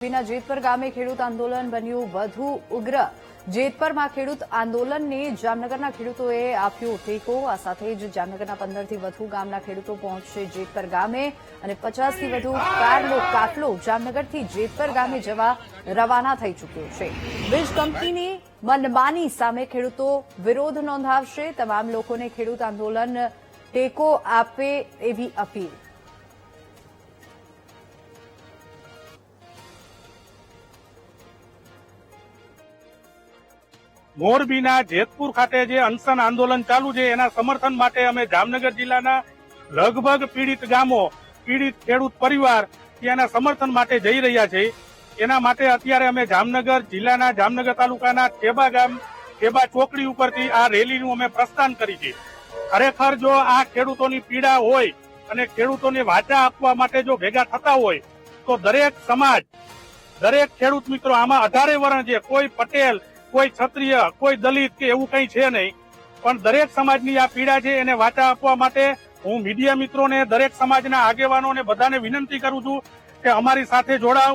ના જેતપર ગામે ખેડૂત આંદોલન બન્યું વધુ ઉગ્ર। જેતપરમાં ખેડૂત આંદોલનને જામનગરના ખેડૂતોએ આપ્યો ટેકો। આ સાથે જ જામનગરના 15થી વધુ ગામના ખેડૂતો પહોંચશે જેતપર ગામે અને 50થી વધુ કારનો કાફલો જામનગરથી જેતપર ગામે જવા રવાના થઈ ચૂક્યો છે। વીજ કંપનીની મનમાની સામે ખેડૂતો વિરોધ નોંધાવશે। તમામ લોકોને ખેડૂત આંદોલન ટેકો આપે એવી અપીલ। મોરબીના જેતપુર ખાતે જે અનશન આંદોલન ચાલુ છે એના સમર્થન માટે અમે જામનગર જિલ્લાના લગભગ પીડિત ગામો, પીડિત ખેડૂત પરિવાર ત્યાંના સમર્થન માટે જઈ રહ્યા છે। એના માટે અત્યારે અમે જામનગર જિલ્લાના જામનગર તાલુકાના ઠેબા ગામ, ઠેબા ચોકડી ઉપરથી આ રેલીનું અમે પ્રસ્થાન કરી છે। ખરેખર જો આ ખેડૂતોની પીડા હોય અને ખેડૂતોને વાચા આપવા માટે જો ભેગા થતા હોય તો દરેક સમાજ, દરેક ખેડૂત મિત્રો આમાં 18 વર્ણ છે, કોઈ પટેલ, કોઈ ક્ષત્રિય, કોઈ દલિત કે એવું કઈ છે નહીં, પણ દરેક સમાજની આ પીડા છે એને વાચા આપવા માટે હું મીડિયા મિત્રોને, દરેક સમાજના આગેવાનોને બધાને વિનંતી કરું છું કે અમારી સાથે જોડાવ।